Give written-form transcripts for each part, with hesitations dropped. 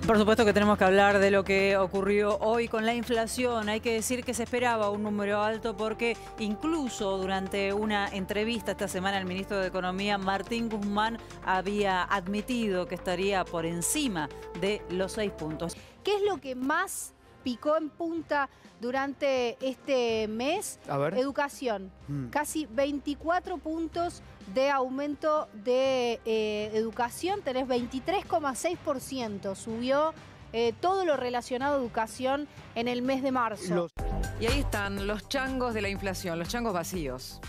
Por supuesto que tenemos que hablar de lo que ocurrió hoy con la inflación. Hay que decir que se esperaba un número alto porque incluso durante una entrevista esta semana el ministro de Economía, Martín Guzmán, había admitido que estaría por encima de los 6 puntos. ¿Qué es lo que más picó en punta durante este mes? A ver. Educación. Casi 24 puntos de aumento de educación. Tenés 23,6%. Subió todo lo relacionado a educación en el mes de marzo. Y ahí están los changos de la inflación, los changos vacíos.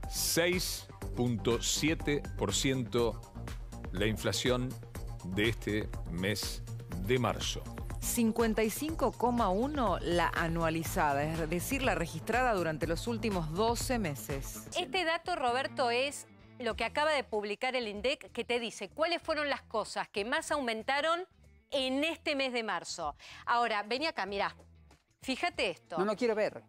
6,7% la inflación de este mes de marzo. 55,1 la anualizada, es decir, la registrada durante los últimos 12 meses. Este dato, Roberto, es lo que acaba de publicar el INDEC, que te dice cuáles fueron las cosas que más aumentaron en este mes de marzo. Ahora, vení acá, mirá. Fíjate esto. No quiero ver.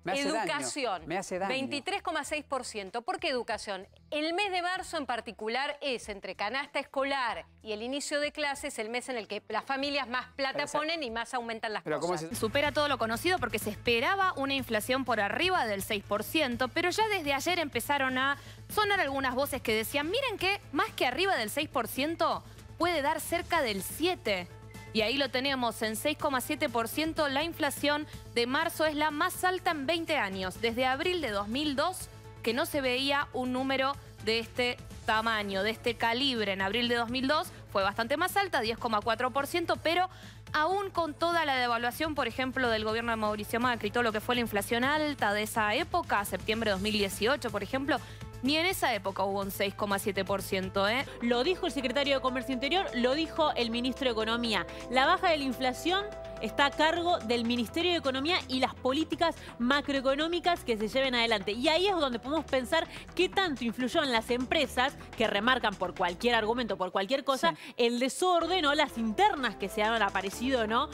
Me hace Educación, daño. Me hace daño. 23,6%. ¿Por qué educación? El mes de marzo en particular es, entre canasta escolar y el inicio de clases, el mes en el que las familias más plata ponen y más aumentan las cosas. Supera todo lo conocido porque se esperaba una inflación por arriba del 6%, pero ya desde ayer empezaron a sonar algunas voces que decían, miren que más que arriba del 6%, puede dar cerca del 7%. Y ahí lo tenemos en 6,7%. La inflación de marzo es la más alta en 20 años. Desde abril de 2002 que no se veía un número de este tamaño, de este calibre. En abril de 2002 fue bastante más alta, 10,4%, pero aún con toda la devaluación, por ejemplo, del gobierno de Mauricio Macri, todo lo que fue la inflación alta de esa época, septiembre de 2018, por ejemplo, ni en esa época hubo un 6,7%, ¿eh? Lo dijo el secretario de Comercio Interior, lo dijo el ministro de Economía. La baja de la inflación está a cargo del Ministerio de Economía y las políticas macroeconómicas que se lleven adelante. Y ahí es donde podemos pensar qué tanto influyó en las empresas que remarcan por cualquier argumento, por cualquier cosa, el desorden o las internas que se han aparecido, ¿no?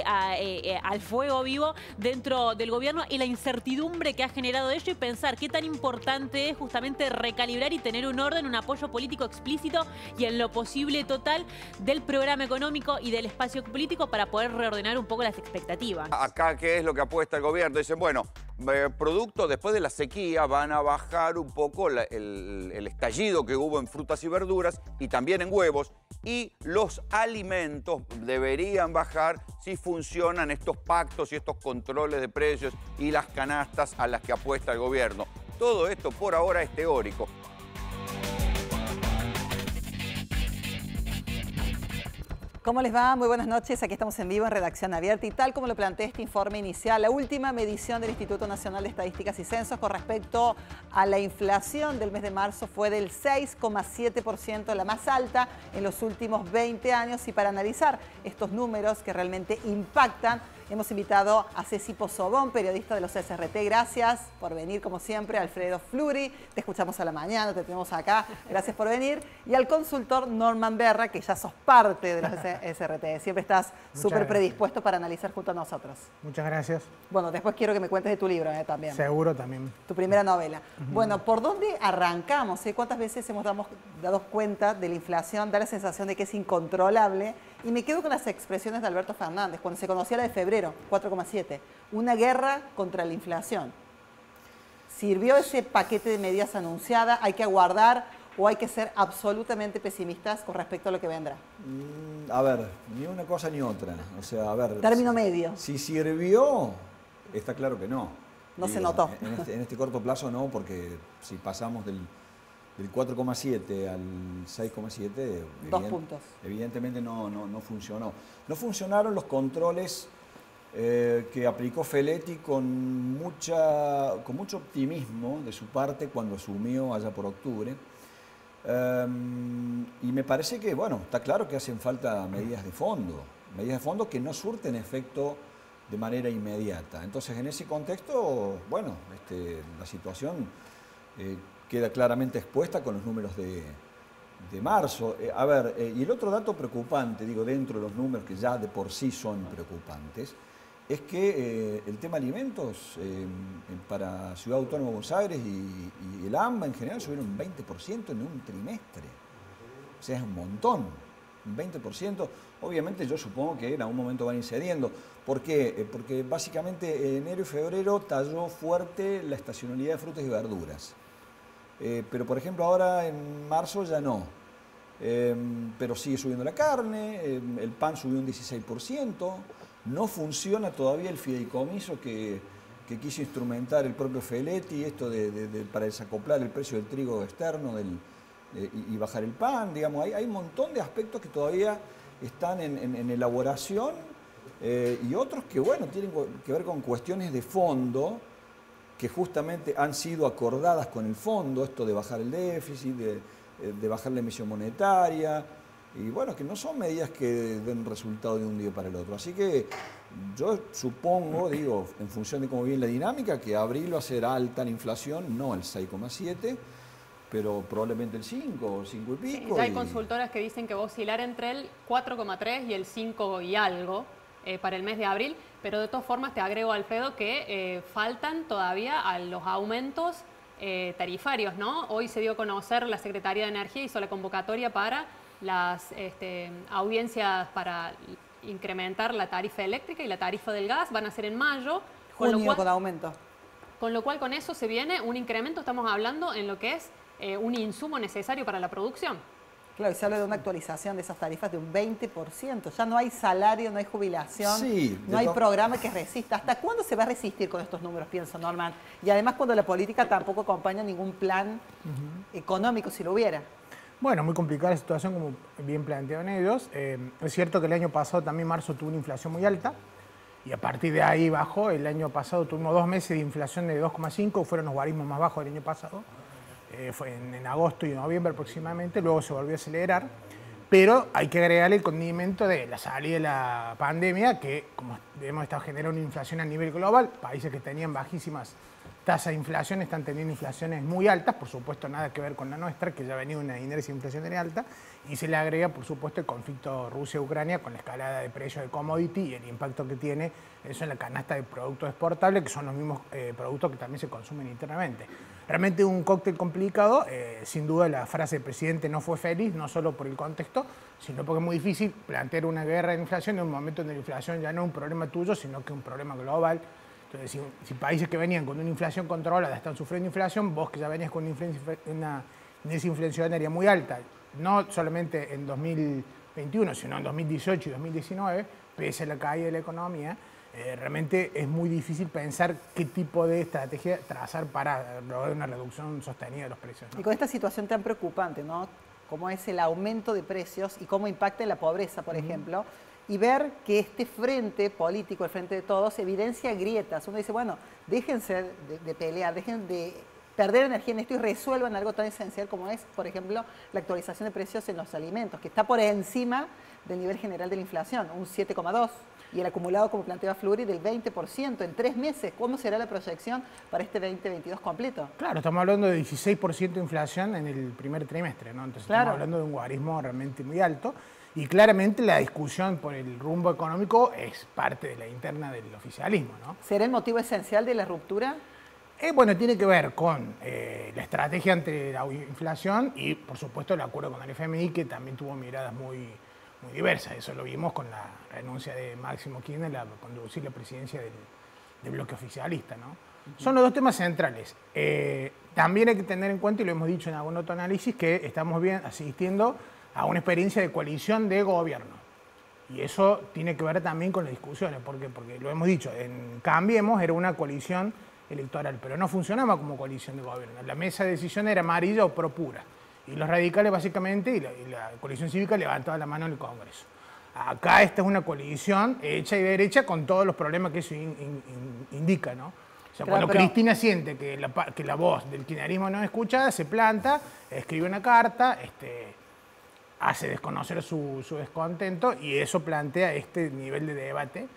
Al fuego vivo dentro del gobierno y la incertidumbre que ha generado ello y pensar qué tan importante es justamente recalibrar y tener un orden, un apoyo político explícito y en lo posible total del programa económico y del espacio político para poder reordenar un poco las expectativas. Acá, ¿qué es lo que apuesta el gobierno? Dicen, bueno, producto después de la sequía van a bajar un poco el estallido que hubo en frutas y verduras y también en huevos, y los alimentos deberían bajar si funcionan estos pactos y estos controles de precios y las canastas a las que apuesta el gobierno. Todo esto por ahora es teórico. ¿Cómo les va? Muy buenas noches. Aquí estamos en vivo en Redacción Abierta y tal como lo planteé este informe inicial, la última medición del Instituto Nacional de Estadísticas y Censos con respecto a la inflación del mes de marzo fue del 6,7%, la más alta en los últimos 20 años. Y para analizar estos números que realmente impactan, hemos invitado a Ceci Pozobón, periodista de los SRT. Gracias por venir, como siempre. Alfredo Fluri, te escuchamos a la mañana, te tenemos acá. Gracias por venir. Y al consultor Norman Berra, que ya sos parte de los SRT. Siempre estás súper predispuesto para analizar junto a nosotros. Muchas gracias. Bueno, después quiero que me cuentes de tu libro también. Seguro también. Tu primera novela. Bueno, ¿por dónde arrancamos? ¿Cuántas veces hemos dado cuenta de la inflación? Da la sensación de que es incontrolable. Y me quedo con las expresiones de Alberto Fernández, cuando se conocía la de febrero, 4,7. Una guerra contra la inflación. ¿Sirvió ese paquete de medidas anunciada? ¿Hay que aguardar o hay que ser absolutamente pesimistas con respecto a lo que vendrá? A ver, ni una cosa ni otra. O sea, a ver... Término medio. Si sirvió, está claro que no. No se notó. En este corto plazo no, porque si pasamos del 4,7 al 6,7, 2 puntos. Evidentemente no funcionó. No funcionaron los controles que aplicó Feletti con mucho optimismo de su parte cuando asumió allá por octubre. Y me parece que, bueno, está claro que hacen falta medidas de fondo que no surten efecto de manera inmediata. Entonces, en ese contexto, bueno, la situación queda claramente expuesta con los números de marzo. Y el otro dato preocupante, digo, dentro de los números que ya de por sí son preocupantes, es que el tema alimentos para Ciudad Autónoma de Buenos Aires y el AMBA en general subieron un 20% en un trimestre. O sea, es un montón. un 20%. Obviamente yo supongo que en algún momento van a ir cediendo. ¿Por qué? Porque básicamente enero y febrero talló fuerte la estacionalidad de frutas y verduras. Pero por ejemplo ahora en marzo ya no. Pero sigue subiendo la carne, el pan subió un 16%. No funciona todavía el fideicomiso que quiso instrumentar el propio Feletti, esto para desacoplar el precio del trigo externo y bajar el pan. Digamos, hay un montón de aspectos que todavía están en elaboración y otros que, bueno, tienen que ver con cuestiones de fondo que justamente han sido acordadas con el fondo, esto de bajar el déficit, de bajar la emisión monetaria, y bueno, que no son medidas que den resultado de un día para el otro. Así que yo supongo, digo, en función de cómo viene la dinámica, que abril va a ser alta la inflación, no el 6,7, pero probablemente el 5 o 5 y pico. Sí, ya hay consultoras que dicen que va a oscilar entre el 4,3 y el 5 y algo para el mes de abril, pero de todas formas te agrego, Alfredo, que faltan todavía a los aumentos tarifarios, ¿no? Hoy se dio a conocer, la Secretaría de Energía hizo la convocatoria para las audiencias para incrementar la tarifa eléctrica y la tarifa del gas, van a ser en mayo. Junio con aumento. Con lo cual con eso se viene un incremento, estamos hablando en lo que es un insumo necesario para la producción. Claro, y se habla de una actualización de esas tarifas de un 20%. Ya no hay salario, no hay jubilación, sí, no hay programa que resista. ¿Hasta cuándo se va a resistir con estos números, pienso, Norman? Y además cuando la política tampoco acompaña ningún plan económico, si lo hubiera. Bueno, muy complicada la situación, como bien plantearon ellos. Es cierto que el año pasado también marzo tuvo una inflación muy alta y a partir de ahí bajó. El año pasado tuvimos 2 meses de inflación de 2,5, fueron los guarismos más bajos del año pasado. Fue en agosto y noviembre aproximadamente, luego se volvió a acelerar. Pero hay que agregarle el condimento de la salida de la pandemia, que como hemos estado generando una inflación a nivel global, países que tenían bajísimas tasas de inflación están teniendo inflaciones muy altas, por supuesto nada que ver con la nuestra, que ya venía una inercia inflacionaria alta, y se le agrega por supuesto el conflicto Rusia-Ucrania con la escalada de precios de commodity y el impacto que tiene eso en la canasta de productos exportables, que son los mismos productos que también se consumen internamente. Realmente un cóctel complicado, sin duda la frase del presidente no fue feliz, no solo por el contexto, sino porque es muy difícil plantear una guerra de inflación en un momento donde la inflación ya no es un problema tuyo, sino que es un problema global. Entonces, si países que venían con una inflación controlada están sufriendo inflación, vos que ya venías con una inercia inflacionaria muy alta, no solamente en 2021, sino en 2018 y 2019, pese a la caída de la economía, realmente es muy difícil pensar qué tipo de estrategia trazar para lograr una reducción sostenida de los precios, ¿no? Y con esta situación tan preocupante, ¿no? Como es el aumento de precios y cómo impacta en la pobreza, por ejemplo, y ver que este frente político, el frente de todos, evidencia grietas. Uno dice, bueno, déjense de pelear, dejen de perder energía en esto y resuelvan algo tan esencial como es, por ejemplo, la actualización de precios en los alimentos, que está por encima del nivel general de la inflación, un 7,2%, y el acumulado, como planteaba Fluri, del 20% en 3 meses. ¿Cómo será la proyección para este 2022 completo? Claro, estamos hablando de 16% de inflación en el primer trimestre, ¿no? Entonces claro, estamos hablando de un guarismo realmente muy alto. Y claramente la discusión por el rumbo económico es parte de la interna del oficialismo, ¿no? ¿Será el motivo esencial de la ruptura? Bueno, tiene que ver con la estrategia ante la inflación y, por supuesto, el acuerdo con el FMI, que también tuvo miradas muy diversas. Eso lo vimos con la renuncia de Máximo Kirchner a conducir la presidencia del bloque oficialista, ¿no? Son los dos temas centrales. También hay que tener en cuenta, y lo hemos dicho en algún otro análisis, que estamos asistiendo a una experiencia de coalición de gobierno. Y eso tiene que ver también con las discusiones. ¿Por qué? Porque lo hemos dicho, en Cambiemos era una coalición electoral, pero no funcionaba como coalición de gobierno. La mesa de decisión era amarilla o pro pura. Y los radicales básicamente, y la coalición cívica levantaban la mano en el Congreso. Acá esta es una coalición hecha y derecha con todos los problemas que eso indica, ¿no? O sea, cuando Cristina siente que la voz del kirchnerismo no es escuchada, se planta, escribe una carta, hace desconocer su descontento y eso plantea este nivel de debate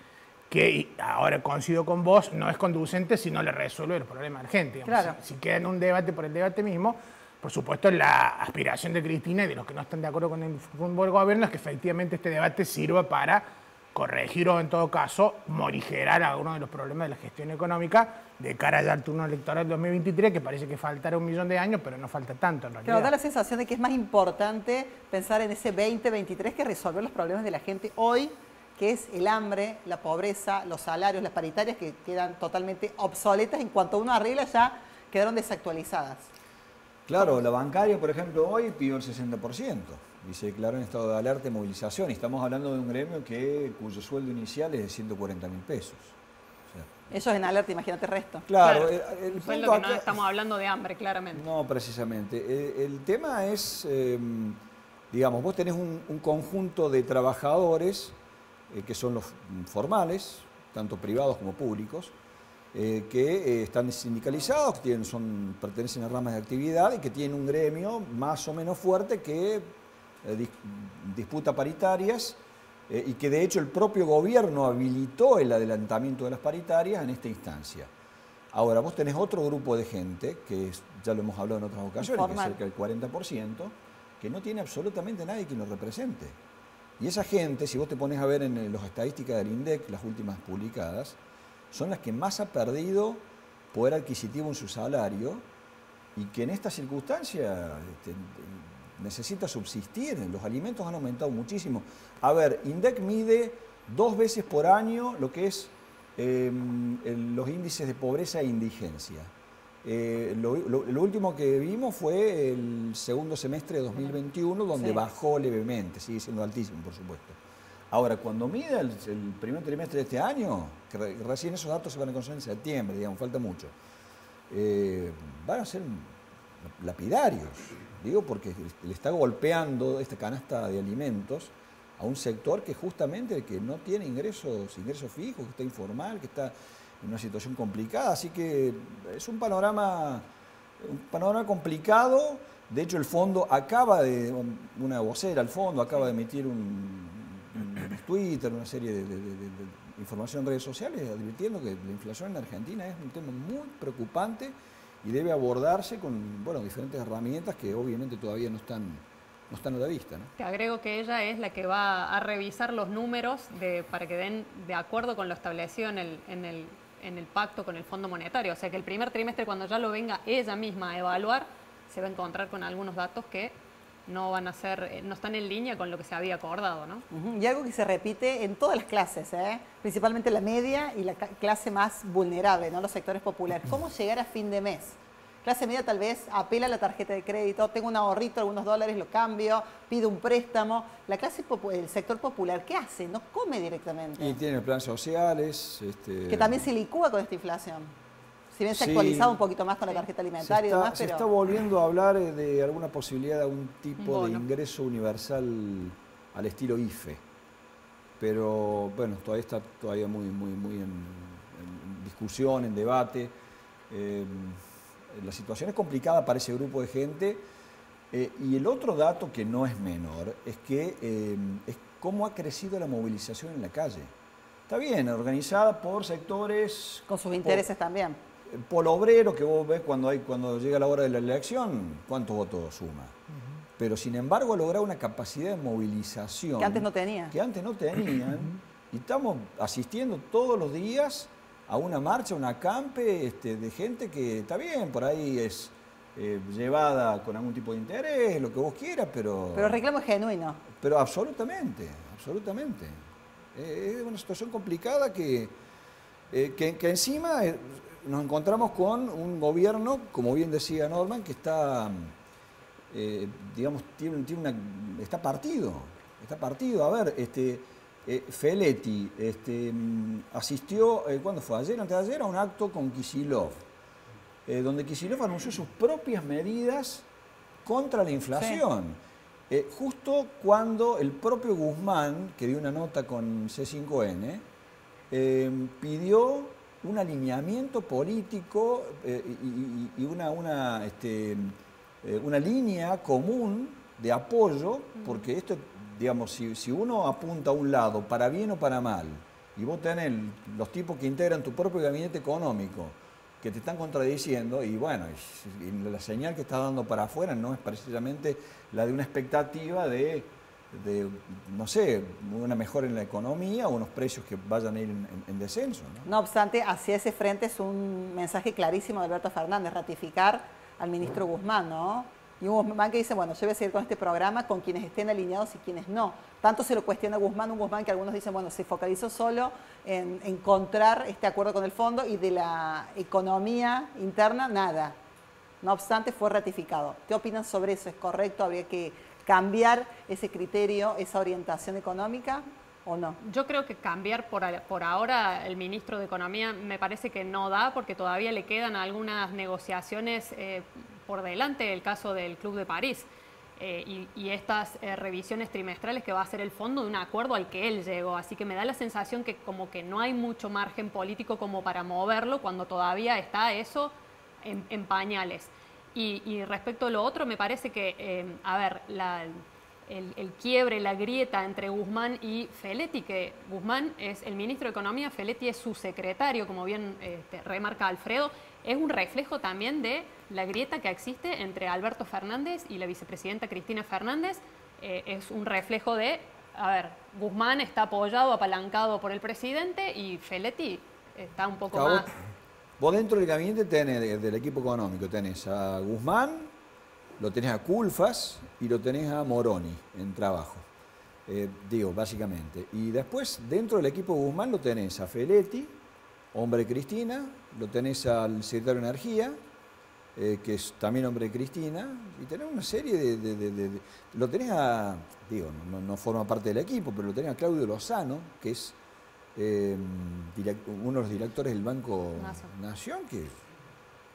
que ahora coincido con vos, no es conducente si no le resuelve el problema urgente. Claro. Si queda en un debate por el debate mismo, por supuesto la aspiración de Cristina y de los que no están de acuerdo con el rumbo del gobierno es que efectivamente este debate sirva para corregir o en todo caso morigerar algunos de los problemas de la gestión económica de cara ya al turno electoral 2023, que parece que faltará 1 millón de años, pero no falta tanto en realidad. Pero da la sensación de que es más importante pensar en ese 2023 que resolver los problemas de la gente hoy, que es el hambre, la pobreza, los salarios, las paritarias que quedan totalmente obsoletas. En cuanto uno arregla ya quedaron desactualizadas. Claro, la bancaria, por ejemplo, hoy pidió el 60%. Y se declaró en estado de alerta y movilización. Y estamos hablando de un gremio cuyo sueldo inicial es de 140.000 pesos. O sea, ellos en alerta, imagínate el resto. Claro, el punto que no estamos hablando de hambre, claramente. No, precisamente. El tema es, digamos, vos tenés un conjunto de trabajadores que son los formales, tanto privados como públicos, que están sindicalizados, que pertenecen a ramas de actividad y que tienen un gremio más o menos fuerte que disputa paritarias y que de hecho el propio gobierno habilitó el adelantamiento de las paritarias en esta instancia. Ahora, vos tenés otro grupo de gente, que ya lo hemos hablado en otras ocasiones, que es cerca del 40%, que no tiene absolutamente nadie que lo represente. Y esa gente, si vos te pones a ver en las estadísticas del INDEC, las últimas publicadas, son las que más ha perdido poder adquisitivo en su salario y que en esta circunstancia necesita subsistir. Los alimentos han aumentado muchísimo. A ver, INDEC mide 2 veces por año lo que es los índices de pobreza e indigencia. Lo último que vimos fue el segundo semestre de 2021, donde bajó levemente, sigue siendo altísimo, por supuesto. Ahora, cuando mida el primer trimestre de este año, que recién esos datos se van a conocer en septiembre, digamos, falta mucho, van a ser lapidarios, digo, porque le está golpeando esta canasta de alimentos a un sector que justamente que no tiene ingresos fijos, que está informal, que está en una situación complicada, así que es un panorama complicado. De hecho, el fondo una vocera, el fondo acaba de emitir un Twitter, una serie de información en redes sociales, advirtiendo que la inflación en Argentina es un tema muy preocupante y debe abordarse con diferentes herramientas que obviamente todavía no están a la vista, ¿no? Te agrego que ella es la que va a revisar los números para que den de acuerdo con lo establecido en el pacto con el Fondo Monetario. O sea que el primer trimestre, cuando ya lo venga ella misma a evaluar, se va a encontrar con algunos datos que no están en línea con lo que se había acordado, ¿no? Y algo que se repite en todas las clases, principalmente la media y la clase más vulnerable, ¿no? Los sectores populares. ¿Cómo llegar a fin de mes? Clase media tal vez apela a la tarjeta de crédito, tengo un ahorrito, algunos dólares, lo cambio, pido un préstamo. El sector popular, ¿qué hace? No come directamente. Y tiene planes sociales. Que también se licúa con esta inflación. Si bien se ha actualizado un poquito más con la tarjeta alimentaria y demás, pero... Se está volviendo a hablar de alguna posibilidad de algún tipo de ingreso universal al estilo IFE. Pero bueno, todavía está muy en discusión, en debate. La situación es complicada para ese grupo de gente. Y el otro dato que no es menor es que es cómo ha crecido la movilización en la calle. Está bien, organizada por sectores... Con sus intereses también. Por obrero, que vos ves cuando llega la hora de la elección, cuántos votos suma. Pero sin embargo ha logrado una capacidad de movilización... Que antes no tenía. Que antes no tenían. Y estamos asistiendo todos los días a una marcha, un acampe de gente que está bien, por ahí es llevada con algún tipo de interés, lo que vos quieras, pero... Pero el reclamo es genuino. Pero absolutamente, absolutamente. Es una situación complicada que encima... Nos encontramos con un gobierno, como bien decía Norman, que está, digamos, está partido. Está partido. A ver, Feletti asistió, ¿cuándo fue? Antes de ayer, a un acto con Kicillof, donde Kicillof anunció sus propias medidas contra la inflación. Sí. Justo cuando el propio Guzmán, que dio una nota con C5N, pidió un alineamiento político y una línea común de apoyo, porque esto, digamos, si uno apunta a un lado, para bien o para mal, y vos tenés los tipos que integran tu propio gabinete económico, que te están contradiciendo, y bueno, la señal que estás dando para afuera no es precisamente la de una expectativa de no sé, una mejora en la economía o unos precios que vayan a ir en descenso, ¿no? No obstante, hacia ese frente es un mensaje clarísimo de Alberto Fernández, ratificar al ministro Guzmán, ¿no? Y un Guzmán que dice, bueno, yo voy a seguir con este programa con quienes estén alineados y quienes no. Tanto se lo cuestiona a Guzmán, un Guzmán que algunos dicen, bueno, se focalizó solo en encontrar este acuerdo con el fondo y de la economía interna, nada. No obstante, fue ratificado. ¿Qué opinan sobre eso? ¿Es correcto? ¿Habría que cambiar ese criterio, esa orientación económica o no? Yo creo que cambiar por ahora el ministro de Economía me parece que no da, porque todavía le quedan algunas negociaciones por delante, el caso del Club de París y estas revisiones trimestrales que va a hacer el fondo de un acuerdo al que él llegó. Así que me da la sensación que como que no hay mucho margen político como para moverlo cuando todavía está eso en pañales. Y respecto a lo otro, me parece que, a ver, el quiebre, la grieta entre Guzmán y Feletti, que Guzmán es el ministro de Economía, Feletti es su secretario, como bien remarca Alfredo, es un reflejo también de la grieta que existe entre Alberto Fernández y la vicepresidenta Cristina Fernández. Es un reflejo de, a ver, Guzmán está apoyado, apalancado por el presidente y Feletti está un poco más... Vos dentro del gabinete tenés, del equipo económico, tenés a Guzmán, lo tenés a Culfas y lo tenés a Moroni en trabajo, digo, básicamente. Y después, dentro del equipo Guzmán, lo tenés a Feletti, hombre de Cristina, lo tenés al secretario de Energía, que es también hombre de Cristina, y tenés una serie lo tenés a, digo, no forma parte del equipo, pero lo tenés a Claudio Lozano, que es uno de los directores del Banco Nación, que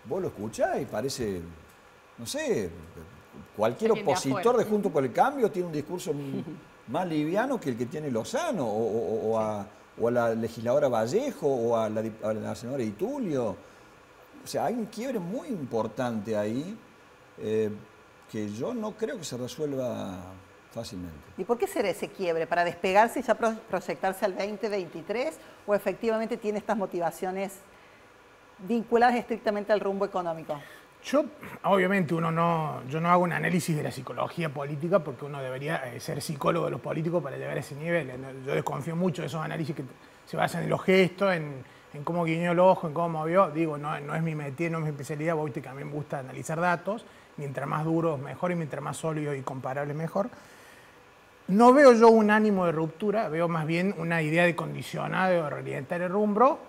vos lo escuchás y parece, no sé, cualquier opositor de Juntos por el Cambio tiene un discurso más liviano que el que tiene Lozano, o a la legisladora Vallejo, o a la senadora Itulio. O sea, hay un quiebre muy importante ahí que yo no creo que se resuelva fácilmente. ¿Y por qué será ese quiebre? ¿Para despegarse y ya proyectarse al 2023? ¿O efectivamente tiene estas motivaciones vinculadas estrictamente al rumbo económico? Yo, obviamente, yo no hago un análisis de la psicología política porque uno debería ser psicólogo de los políticos para llegar a ese nivel. Yo desconfío mucho de esos análisis que se basan en los gestos, en cómo guiñó el ojo, en cómo movió. Digo, no es mi métier, no es mi especialidad, viste que a mí me gusta analizar datos. Mientras más duros, mejor, y mientras más sólidos y comparables, mejor. No veo yo un ánimo de ruptura, veo más bien una idea de condicionar, de reorientar el rumbo,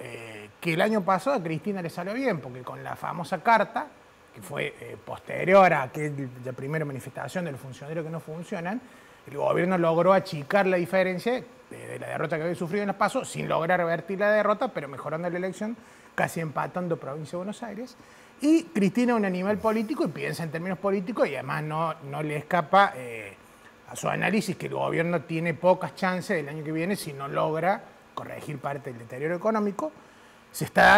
que el año pasado a Cristina le salió bien, porque con la famosa carta, que fue posterior a la primera manifestación de los funcionarios que no funcionan, el gobierno logró achicar la diferencia de la derrota que había sufrido en las PASO, sin lograr revertir la derrota, pero mejorando la elección, casi empatando Provincia de Buenos Aires. Y Cristina es un animal político y piensa en términos políticos, y además no le escapa a su análisis que el gobierno tiene pocas chances el año que viene si no logra corregir parte del deterioro económico.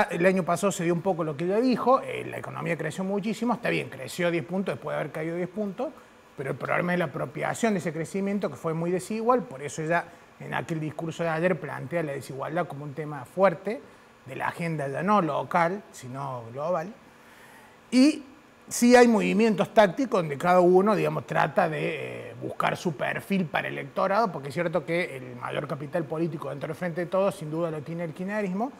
El año pasado se dio un poco lo que ella dijo, la economía creció muchísimo, está bien, creció 10 puntos después de haber caído 10 puntos, pero el problema es la apropiación de ese crecimiento, que fue muy desigual. Por eso ella en aquel discurso de ayer plantea la desigualdad como un tema fuerte de la agenda ya no local, sino global. Y sí hay movimientos tácticos donde cada uno, digamos, trata de buscar su perfil para el electorado, porque es cierto que el mayor capital político dentro del Frente de Todos sin duda lo tiene el kirchnerismo,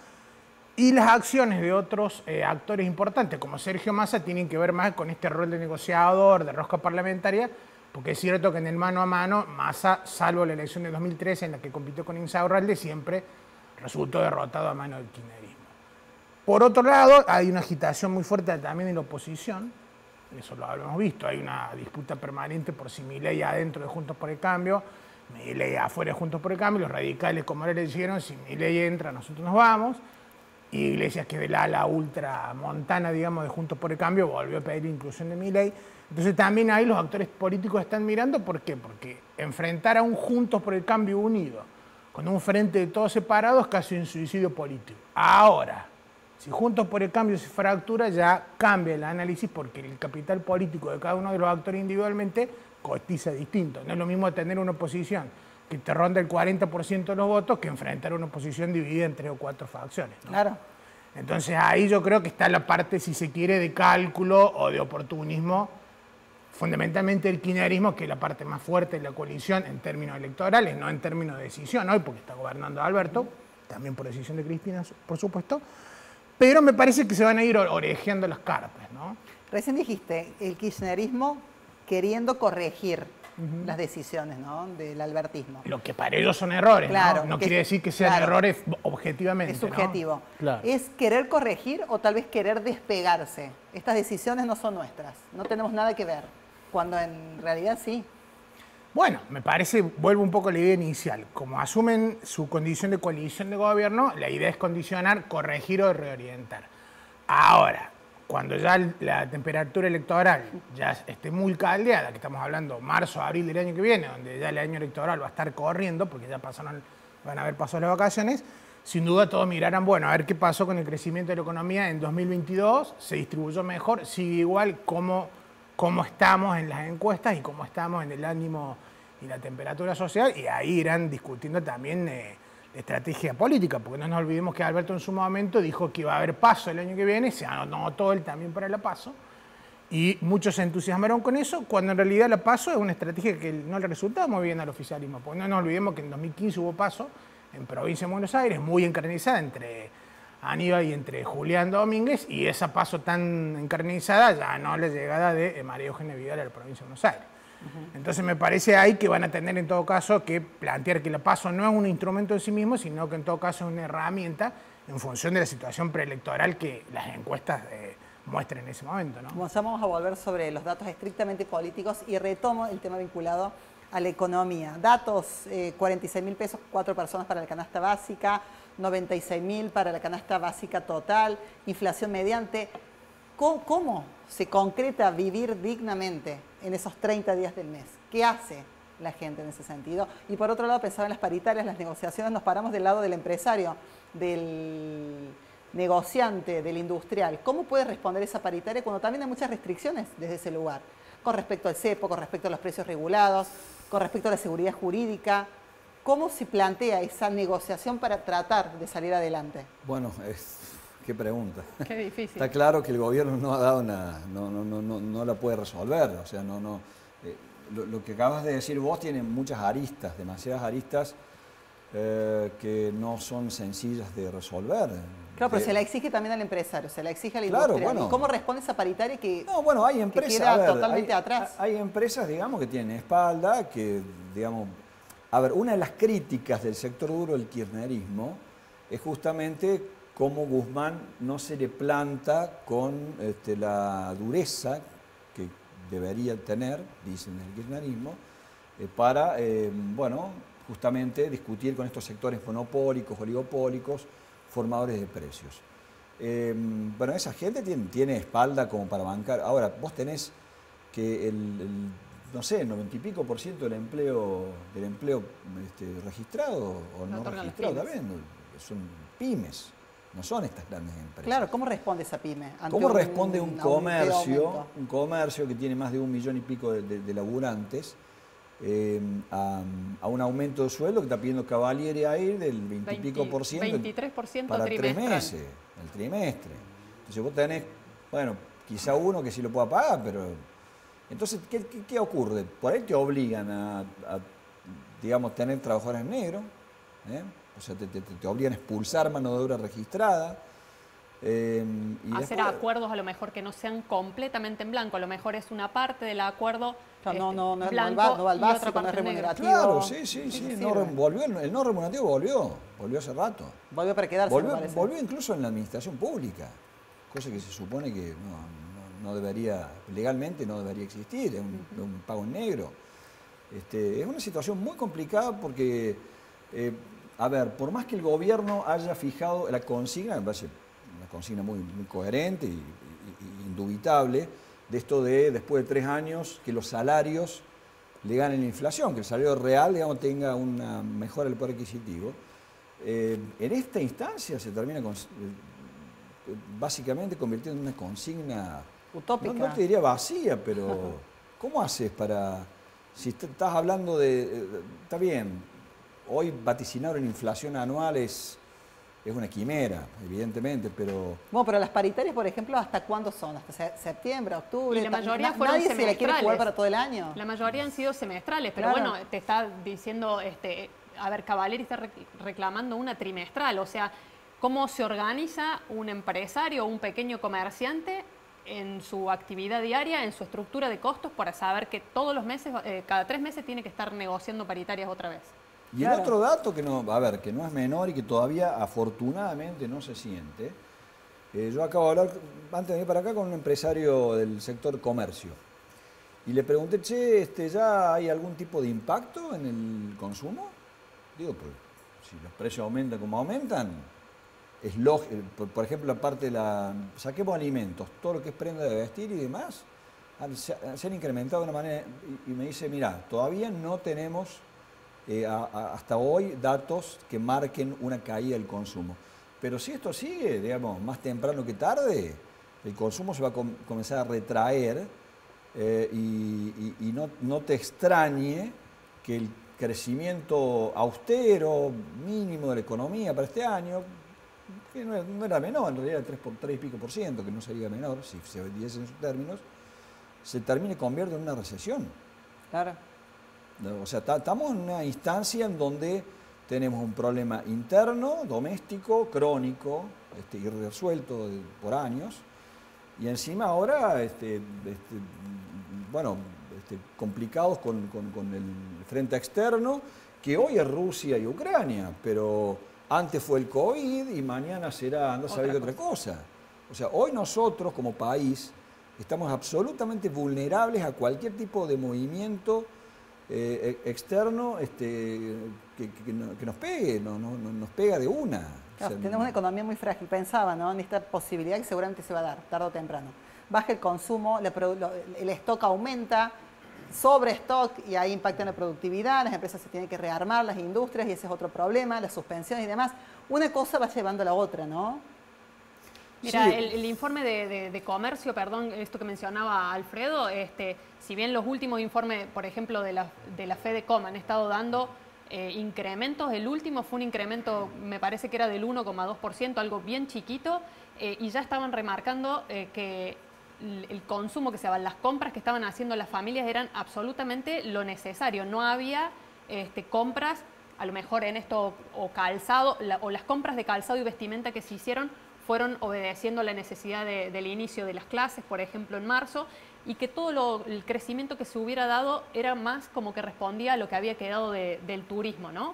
y las acciones de otros actores importantes, como Sergio Massa, tienen que ver más con este rol de negociador, de rosca parlamentaria, porque es cierto que en el mano a mano, Massa, salvo la elección de 2013 en la que compitió con Insaurralde, siempre resultó derrotado a mano del kirchnerismo. Por otro lado, hay una agitación muy fuerte también en la oposición, eso lo hemos visto, hay una disputa permanente por si Milei adentro de Juntos por el Cambio, Milei afuera de Juntos por el Cambio, los radicales como ahora le dijeron, si Milei entra nosotros nos vamos, y Iglesias, que es del ala ultramontana, digamos, de Juntos por el Cambio, volvió a pedir la inclusión de Milei. Entonces también ahí los actores políticos están mirando, ¿por qué? Porque enfrentar a un Juntos por el Cambio unido con un Frente de Todos separados es casi un suicidio político. Ahora, si Juntos por el Cambio se fractura, ya cambia el análisis porque el capital político de cada uno de los actores individualmente cotiza distinto. No es lo mismo tener una oposición que te ronda el 40% de los votos que enfrentar una oposición dividida en 3 o 4 facciones, ¿no? Claro. Entonces ahí yo creo que está la parte, si se quiere, de cálculo o de oportunismo fundamentalmente el kirchnerismo, que es la parte más fuerte de la coalición en términos electorales, no en términos de decisión hoy, porque está gobernando Alberto, también por decisión de Cristina, por supuesto, pero me parece que se van a ir orejeando las cartas, ¿no? Recién dijiste, el kirchnerismo queriendo corregir las decisiones, ¿no?, del albertismo. Lo que para ellos son errores, claro, ¿no? No quiere decir que sean errores objetivamente. Es subjetivo. ¿no? Claro. ¿Es querer corregir o tal vez querer despegarse? Estas decisiones no son nuestras, no tenemos nada que ver, cuando en realidad sí. Bueno, me parece, vuelvo un poco a la idea inicial. Como asumen su condición de coalición de gobierno, la idea es condicionar, corregir o reorientar. Ahora, cuando ya la temperatura electoral ya esté muy caldeada, que estamos hablando marzo, abril del año que viene, donde ya el año electoral va a estar corriendo, porque ya van a haber pasado las vacaciones, sin duda todos mirarán, bueno, a ver qué pasó con el crecimiento de la economía en 2022, se distribuyó mejor, sigue igual cómo estamos en las encuestas y cómo estamos en el ánimo y la temperatura social, y ahí irán discutiendo también estrategia política, porque no nos olvidemos que Alberto en su momento dijo que iba a haber PASO el año que viene, se anotó él también para la PASO, y muchos se entusiasmaron con eso, cuando en realidad la PASO es una estrategia que no le resultaba muy bien al oficialismo, porque no nos olvidemos que en 2015 hubo PASO en provincia de Buenos Aires, muy encarnizada entre Aníbal y entre Julián Domínguez, y esa PASO tan encarnizada ya no la llegada de María Eugenia Vidal a la provincia de Buenos Aires. Entonces me parece ahí que van a tener en todo caso que plantear que la PASO no es un instrumento en sí mismo, sino que en todo caso es una herramienta en función de la situación preelectoral que las encuestas muestren en ese momento, ¿no? Vamos a volver sobre los datos estrictamente políticos y retomo el tema vinculado a la economía. Datos, 46.000 pesos, 4 personas para la canasta básica, 96.000 para la canasta básica total, inflación mediante. ¿Cómo se concreta vivir dignamente en esos 30 días del mes? ¿Qué hace la gente en ese sentido? Y por otro lado, pensaba en las paritarias, las negociaciones, nos paramos del lado del empresario, del negociante, del industrial. ¿Cómo puede responder esa paritaria cuando también hay muchas restricciones desde ese lugar? Con respecto al cepo, con respecto a los precios regulados, con respecto a la seguridad jurídica. ¿Cómo se plantea esa negociación para tratar de salir adelante? Bueno, qué pregunta. Qué difícil. Está claro que el gobierno no ha dado no la puede resolver. O sea, lo que acabas de decir vos tiene muchas aristas, demasiadas aristas que no son sencillas de resolver. Claro, pero se la exige también al empresario, se la exige a la industria. Bueno, ¿Y cómo responde esa paritaria que, hay empresas, que queda totalmente atrás? Hay empresas, digamos, que tienen espalda, que, digamos... A ver, una de las críticas del sector duro del kirchnerismo es justamente cómo Guzmán no se le planta con la dureza que debería tener, dicen el kirchnerismo, para, justamente discutir con estos sectores monopólicos, oligopólicos, formadores de precios. Bueno, esa gente tiene espalda como para bancar. Ahora, vos tenés que no sé, el 90 y pico % del empleo registrado o no registrado también, son pymes, no son estas grandes empresas. Claro, ¿cómo responde esa pyme? ¿Cómo responde un comercio que tiene más de 1 millón y pico de laburantes a un aumento de sueldo que está pidiendo Cavalieri ahí del 20 y pico % 23% para trimestral. 3 meses, el trimestre? Entonces vos tenés, bueno, quizá uno que sí lo pueda pagar, pero... Entonces, ¿qué ocurre? Por ahí te obligan a digamos, tener trabajadores negros, o sea, te obligan a expulsar mano de obra registrada. Hacer acuerdos a lo mejor que no sean completamente en blanco, a lo mejor es una parte del acuerdo no blanco va al y básico, otra parte no es remunerativo. Claro, sí, el no remunerativo volvió hace rato. Volvió para quedarse, volvió incluso en la administración pública, cosa que se supone que no debería, legalmente no debería existir, es un pago en negro. Es una situación muy complicada porque, a ver, por más que el gobierno haya fijado la consigna, me parece una consigna muy coherente y indubitable, de esto de después de 3 años que los salarios le ganen la inflación, que el salario real, digamos, tenga una mejora del poder adquisitivo. En esta instancia se termina básicamente convirtiendo en una consigna utópica. No te diría vacía, pero ¿cómo haces para...? Si estás hablando de... Está bien, hoy vaticinar una inflación anual es es una quimera, evidentemente, pero... Bueno, pero las paritarias, por ejemplo, ¿hasta cuándo son? ¿Hasta septiembre, octubre? Y la mayoría fueron ¿Nadie se la quiere jugar semestrales. para todo el año? La mayoría han sido semestrales, pero Claro. bueno, te está diciendo, a ver, Cavalieri está reclamando una trimestral, o sea, ¿cómo se organiza un empresario o un pequeño comerciante en su actividad diaria, en su estructura de costos, para saber que todos los meses, cada 3 meses tiene que estar negociando paritarias otra vez? Y el otro dato que no, a ver, que no es menor y que todavía afortunadamente no se siente, yo acabo de hablar, antes de venir para acá, con un empresario del sector comercio. Y le pregunté, che, ¿ya hay algún tipo de impacto en el consumo? Digo, pues, si los precios aumentan como aumentan, es lógico. Por ejemplo, la parte de la... Saquemos alimentos, todo lo que es prenda de vestir y demás, se han incrementado de una manera... Y me dice, mira, todavía no tenemos... hasta hoy datos que marquen una caída del consumo. Pero si esto sigue, digamos, más temprano que tarde, el consumo se va a comenzar a retraer y no te extrañe que el crecimiento austero, mínimo de la economía para este año, que no era menor, en realidad era 3 y pico por ciento, que no sería menor, si se diese en sus términos, se convierte en una recesión. Claro. O sea, estamos en una instancia en donde tenemos un problema interno, doméstico, crónico, irresuelto por años, y encima ahora, complicados con el frente externo, que hoy es Rusia y Ucrania, pero antes fue el COVID y mañana será, no saber qué otra cosa. O sea, hoy nosotros como país estamos absolutamente vulnerables a cualquier tipo de movimiento externo que nos pegue, nos pega de una. Claro, tenemos una economía muy frágil. Pensaba, ¿no?, en esta posibilidad que seguramente se va a dar, tarde o temprano. Baja el consumo, el stock aumenta, sobre stock, y ahí impacta en la productividad, las empresas se tienen que rearmar, las industrias, y ese es otro problema, las suspensiones y demás. Una cosa va llevando a la otra, ¿no? Mira, Sí. el informe de comercio, perdón, esto que mencionaba Alfredo, si bien los últimos informes, por ejemplo, de la Fedecom han estado dando incrementos, el último fue un incremento, me parece que era del 1,2%, algo bien chiquito, y ya estaban remarcando que el consumo que se va, las compras que estaban haciendo las familias eran absolutamente lo necesario, no había compras, a lo mejor en esto, o calzado, o las compras de calzado y vestimenta que se hicieron fueron obedeciendo la necesidad del inicio de las clases, por ejemplo, en marzo, y que todo el crecimiento que se hubiera dado era más como que respondía a lo que había quedado del turismo, ¿no?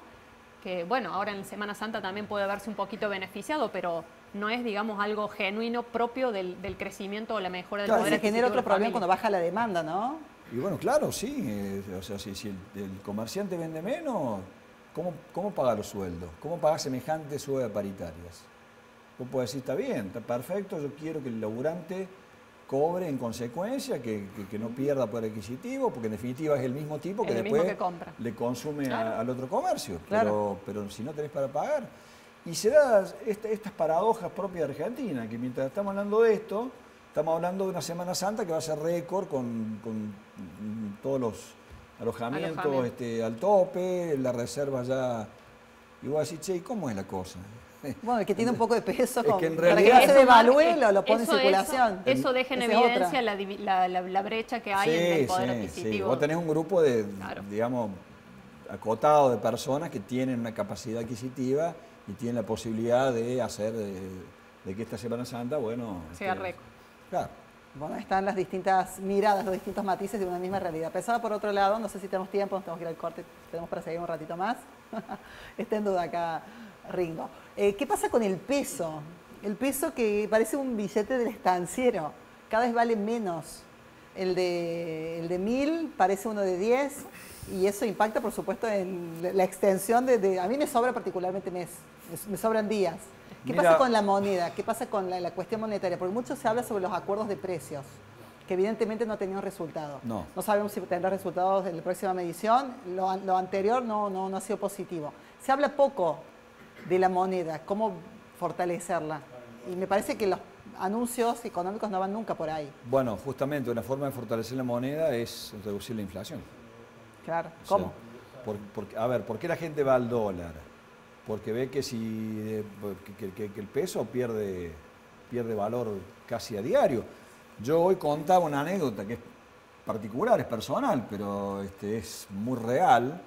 Que, bueno, ahora en Semana Santa también puede verse un poquito beneficiado, pero no es, digamos, algo genuino propio del crecimiento o la mejora del Claro, poder se genera adquisitivo otro de la problema familia. cuando baja la demanda, ¿no? Y bueno, claro, sí. O sea, si el comerciante vende menos, ¿cómo paga los sueldos? ¿Cómo paga semejante sueldo paritarias? Vos podés decir, está bien, está perfecto, yo quiero que el laburante cobre en consecuencia, que no pierda poder adquisitivo, porque en definitiva es el mismo tipo que Es el después mismo que compra. le consume Claro. al otro comercio. Claro. Pero si no tenés para pagar. Y se da estas paradojas propias de Argentina, que mientras estamos hablando de esto, estamos hablando de una Semana Santa que va a ser récord con todos los alojamientos al tope, la reserva ya... Y vos decís, che, ¿y cómo es la cosa? Bueno, el que tiene un poco de peso, Es que en para que realidad- no se devalúe, lo pone en circulación. Eso deja en Esa es otra. evidencia la brecha que hay en el poder Sí. adquisitivo. Vos tenés un grupo de, Claro. digamos, acotado de personas que tienen una capacidad adquisitiva y tienen la posibilidad de hacer de que esta Semana Santa, bueno... Sea récord. Claro. Bueno, están las distintas miradas, los distintos matices de una misma realidad. Pensaba por otro lado, no sé si tenemos tiempo, nos tenemos que ir al corte, tenemos para seguir un ratito más. Está en duda acá Ringo. ¿Qué pasa con el peso? El peso que parece un billete del estanciero, cada vez vale menos. El de 1.000 parece uno de 10 y eso impacta, por supuesto, en la extensión de... A mí me sobra particularmente me sobran días. ¿Qué Mira, pasa con la moneda? ¿Qué pasa con la cuestión monetaria? Porque mucho se habla sobre los acuerdos de precios, que evidentemente no han tenido resultados. No. No sabemos si tendrá resultados en la próxima medición. Lo anterior no ha sido positivo. Se habla poco de la moneda, cómo fortalecerla. Y me parece que los anuncios económicos no van nunca por ahí. Bueno, justamente una forma de fortalecer la moneda es reducir la inflación. Claro. O sea, ¿Cómo? a ver, ¿por qué la gente va al dólar? porque ve que, que el peso pierde valor casi a diario. Yo hoy contaba una anécdota que es particular, es personal, pero es muy real,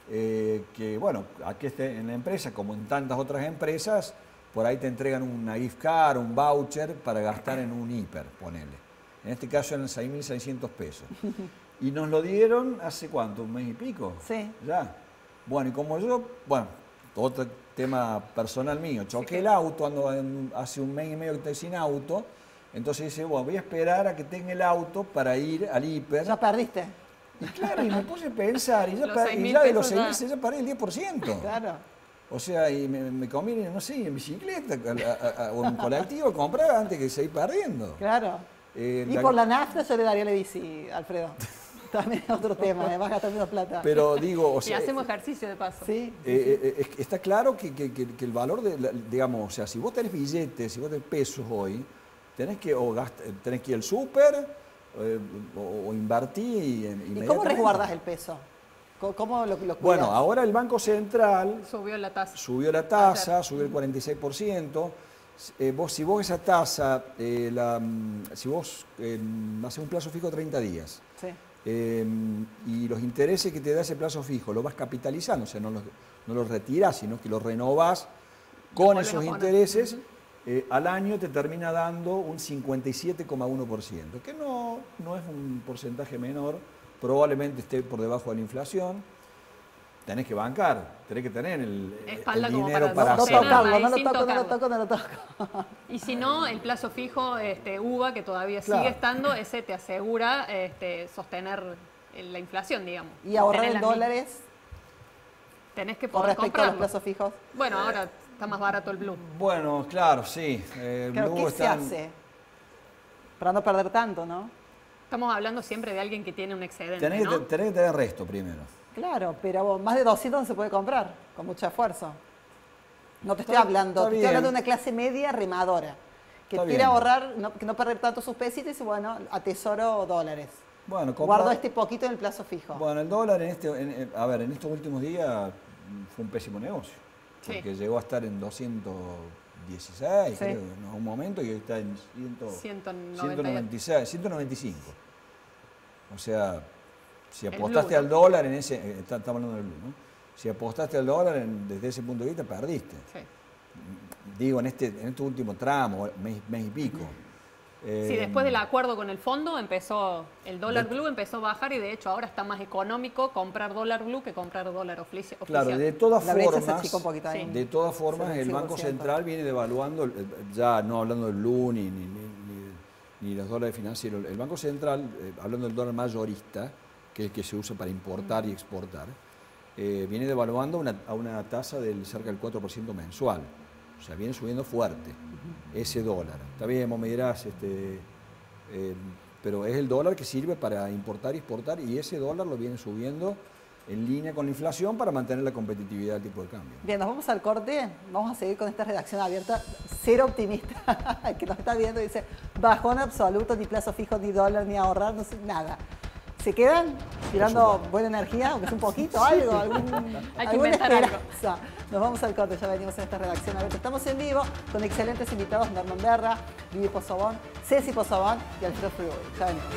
que bueno, aquí en la empresa, como en tantas otras empresas, por ahí te entregan una gift card, un voucher para gastar en un hiper, ponele. En este caso eran 6.600 pesos. Y nos lo dieron hace ¿cuánto? ¿Un mes y pico? Sí. Ya. Bueno, y como yo, bueno, otro tema personal mío, choqué el auto, hace un mes y medio que estoy sin auto, entonces dice, bueno, voy a esperar a que tenga el auto para ir al hiper. Ya perdiste. Y claro, y me puse a pensar, y ya de los 6 meses ya perdí el 10%. Claro. O sea, y me conviene, no sé, en bicicleta o en colectivo comprar antes que seguir perdiendo. Claro. Y por la nafta yo le daría la bici, Alfredo. También es otro tema, además gastar menos plata. Pero digo, o sea... Y hacemos ejercicio de paso. Sí. Está claro que el valor digamos, o sea, si vos tenés billetes, si vos tenés pesos hoy, tenés que ir al súper o invertir inmediatamente. ¿Y cómo resguardas el peso? ¿Cómo lo cuidas? Bueno, ahora el Banco Central... Subió la tasa. Subió la tasa, subió el 46%. Si vos esa tasa, si vos haces un plazo fijo de 30 días, sí. Y los intereses que te da ese plazo fijo lo vas capitalizando, o sea, no los retirás, sino que los renovás con esos intereses, al año te termina dando un 57,1%, que no es un porcentaje menor, probablemente esté por debajo de la inflación. Tenés que bancar, tenés que tener el dinero para hacerlo. No lo toco. Y si no, el plazo fijo, UVA, que todavía sigue estando, ese te asegura sostener la inflación, digamos. ¿Y ahorrar en dólares? Tenés que poder comprarlo. ¿Con respecto a los plazos fijos? Bueno, ahora está más barato el Blue. Bueno, claro, sí. Claro, ¿qué se hace? Para no perder tanto, ¿no? Estamos hablando siempre de alguien que tiene un excedente, Tenés que tener resto primero. Claro, pero más de 200 no se puede comprar, con mucho esfuerzo. No te estoy hablando, te estoy hablando de una clase media remadora, que quiere ahorrar, que no perder tanto sus pesitos y dice, bueno, atesoro dólares. Bueno, guardo este poquito en el plazo fijo. Bueno, el dólar en estos últimos días fue un pésimo negocio, porque llegó a estar en 216, creo, en un momento, y hoy está en 196, 195. O sea... Si apostaste al dólar en ese... Estamos hablando del blue, ¿no? Si apostaste al dólar desde ese punto de vista, perdiste. Sí. Digo, en este último tramo, mes y pico. Sí, después del acuerdo con el fondo, el dólar blue empezó a bajar y de hecho ahora está más económico comprar dólar blue que comprar dólar oficial. Claro, de todas formas, el Banco Central viene devaluando, ya no hablando del blue ni los dólares financieros, el Banco Central, hablando del dólar mayorista, que es el que se usa para importar y exportar, viene devaluando a una tasa del cerca del 4% mensual. O sea, viene subiendo fuerte ese dólar. Está bien, vos me dirás, pero es el dólar que sirve para importar y exportar, y ese dólar lo viene subiendo en línea con la inflación para mantener la competitividad del tipo de cambio. Bien, nos vamos al corte, vamos a seguir con esta redacción abierta, cero optimista, que nos está viendo y dice, bajón absoluto, ni plazo fijo, ni dólar, ni ahorrar, no sé, nada. ¿Se quedan tirando buena energía, aunque es un poquito, algo, alguna esperanza? Nos vamos al corte, ya venimos en esta redacción abierta. Estamos en vivo con excelentes invitados, Norman Berra, Vivi Pozzobón, Ceci Pozzobón y Alfredo Frigoy. Ya venimos.